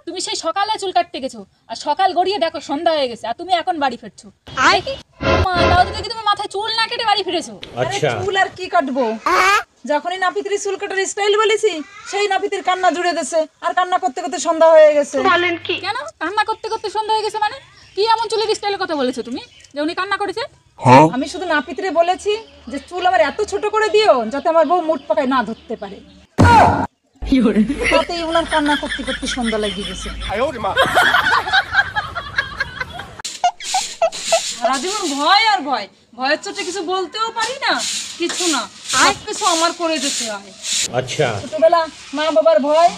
তুমি সেই সকালে চুল কাটতে গেছো আর সকাল গড়িয়ে দেখো সন্ধ্যা হয়ে গেছে আর তুমি এখন বাড়ি ফিরছো। মা তাও তো দেখি তুমি মাথায় চুল না কেটে বাড়ি ফিরেছো। আচ্ছা চুল আর কি কাটবো, যখনই নাপিতের চুল কাটার স্টাইল বলেছি সেই নাপিতের কান্না জুড়ে দিয়েছে আর কান্না করতে করতে সন্ধ্যা হয়ে গেছে। বলেন কি? কেন কান্না করতে করতে সন্ধ্যা হয়ে গেছে মানে? কি এমন চুলের স্টাইলের কথা বলেছো তুমি যে উনি কান্না করেছে? আমি শুধু নাপিতরে বলেছি যে চুল আমার এত ছোট করে দিও যাতে আমার বউ মুঠ পাকায় না ধরতে পারে। তাতেই ওনার কান্না করতে করতে সন্ধ্যা লেগে গেছে। রাজীবন ভয় আর ভয়, ভয়ের চোটে কিছু বলতেও পারি না, কিছু না, সব কিছু আমার করে যেতে হয়। আচ্ছা ছোটবেলা মা বাবার ভয়,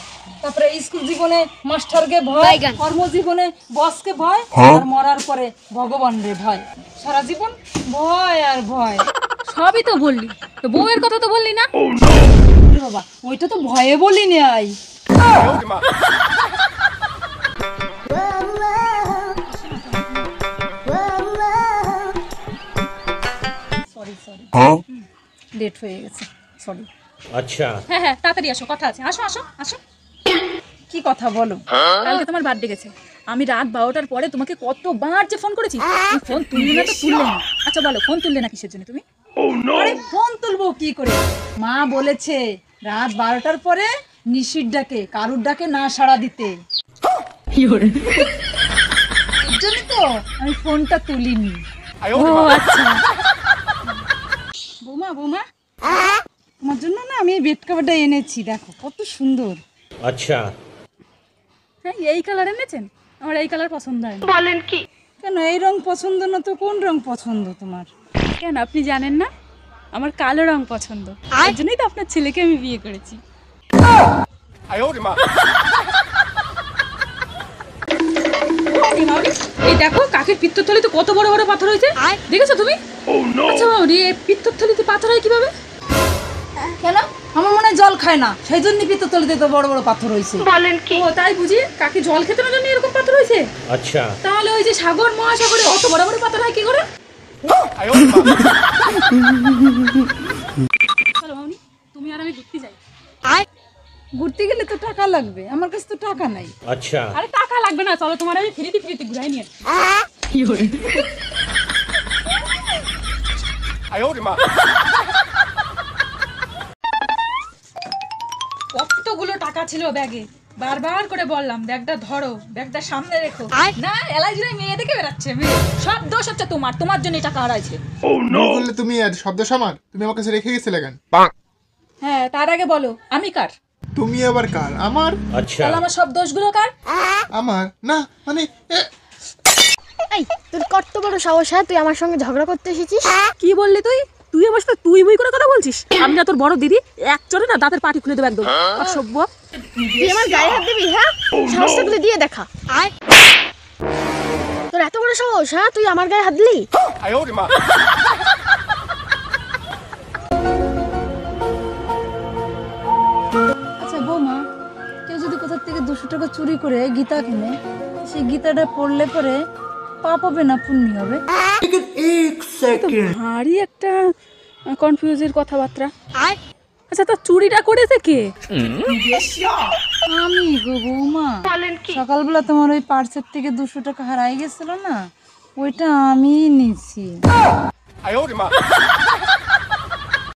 তারপরে স্কুল জীবনে মাস্টারকে ভয়, কর্মজীবনে বসকে ভয়, আর মরার পরে ভগবানের ভয়। সারা জীবন ভয় আর ভয়। সবই তো বললি, তো বউয়ের কথা তো বললি না। বাবা ওইটা তো ভয়ে বলি নাই। সরি সরি লেট হয়ে গেছে, সরি। আচ্ছা হ্যাঁ হ্যাঁ তাড়াতাড়ি আসো, কথা আছে, আসো আসো আসো। কি কথা বলো? কালকে তোমার বার্থডে গেছে, আমি রাত 12টার পরে তোমাকে কতবার যে ফোন করেছি, তুমি ফোন তুললে না তো তুললে না। আচ্ছা বলো ফোন তুললে না কিসের জন্য তুমি? আরে ফোন তুলবো কি করে, মা বলেছে রাত 12টার পরে নিশির ডাকে কারুর ডাকে না সাড়া দিতে, এর জন্য তো আমি ফোনটা তুলিনি। ও আচ্ছা। বৌমা বৌমা তোমার জন্য না আমি এই বেড কভারটা এনেছি, দেখো কত সুন্দর। আচ্ছা হ্যাঁ এই কালার এনেছেন? আমার এই কালার পছন্দ হয় না। বলেন কি? কেন এই রং পছন্দ না তো কোন রং পছন্দ তোমার? কেন আপনি জানেন না আমার কালো রং পছন্দ, এর জন্যই তো আপনার ছেলেকে আমি বিয়ে করেছি। এই দেখো কাকের পিত্তথলিতে কত বড় বড় পাথর হয়েছে, দেখেছো তুমি? আচ্ছা রে পিত্তথলিতে পাথর হয় কিভাবে? কেন আমার মনে হয় জল খায় না সেই জন্য পিত্তথলিতে তো বড় বড় পাথর হয়েছে। বলেন কি? ও তাই বুঝি, কাকে জল খেতে না জন্য এরকম পাথর হয়েছে? আচ্ছা তাহলে ওই যে সাগর মহাসাগরে অত বড় বড় পাথর হয় কি করে? চলো মামনি তুমি আর আমি ঘুরতে যাই। ঘুরতে গেলে তো টাকা লাগবে, আমার কাছে তো টাকা নাই। আচ্ছা আরে টাকা লাগবে না, চলো তোমার আমি ফ্রিতে ফ্রিতে ঘুরাই নিয়ে কতগুলো টাকা ছিল ব্যাগে, বারবার করে বললাম ব্যাগটা ধরো, ব্যাগটা সামনে রেখো, না এলাইজুরাই মেয়ে দেখে বেড়াচ্ছে মেয়ে। সব দোষ হচ্ছে তোমার, তোমার জন্য টাকা হারাইছে। বললে তুমি আর শব্দ সামার, তুমি আমার কাছে রেখে গেছিলে কেন? হ্যাঁ তার আগে বলো আমি কার? তুমি আবার কার? আমার? আচ্ছা তাহলে আমার সব দোষগুলো কার? আমার না মানে এই তোর কত বড় সাহস, হ্যাঁ তুই আমার সঙ্গে ঝগড়া করতে এসেছিস? কি বললি তুই? তুই আমার সাথে তুই বই করে কথা বলছিস? আমি না তোর বড় দিদি, এক চড়ে না দাঁতের পাটি খুলে দেবো একদম। অসভ্য। তুই আমার গায়ে হাত দিবি? হ্যাঁ সাহসটা তুই দিয়ে দেখা। আয় তোর এত বড় সাহস, হ্যাঁ তুই আমার গায়ে হাত দিলি? আচ্ছা বৌমা, কেউ যদি কোথা থেকে 200 টাকা চুরি করে গীতা কিনে, সেই গীতাটা পড়লে পরে পাপ হবে না পুণ্য হবে? ভারী একটা কনফিউজের কথাবার্তা। আচ্ছা তা চুরিটা করেছে কে? আমি গো বৌমা, সকালবেলা তোমার ওই পার্সের থেকে 200 টাকা হারাই গেছিল না, ওইটা আমি নিছি।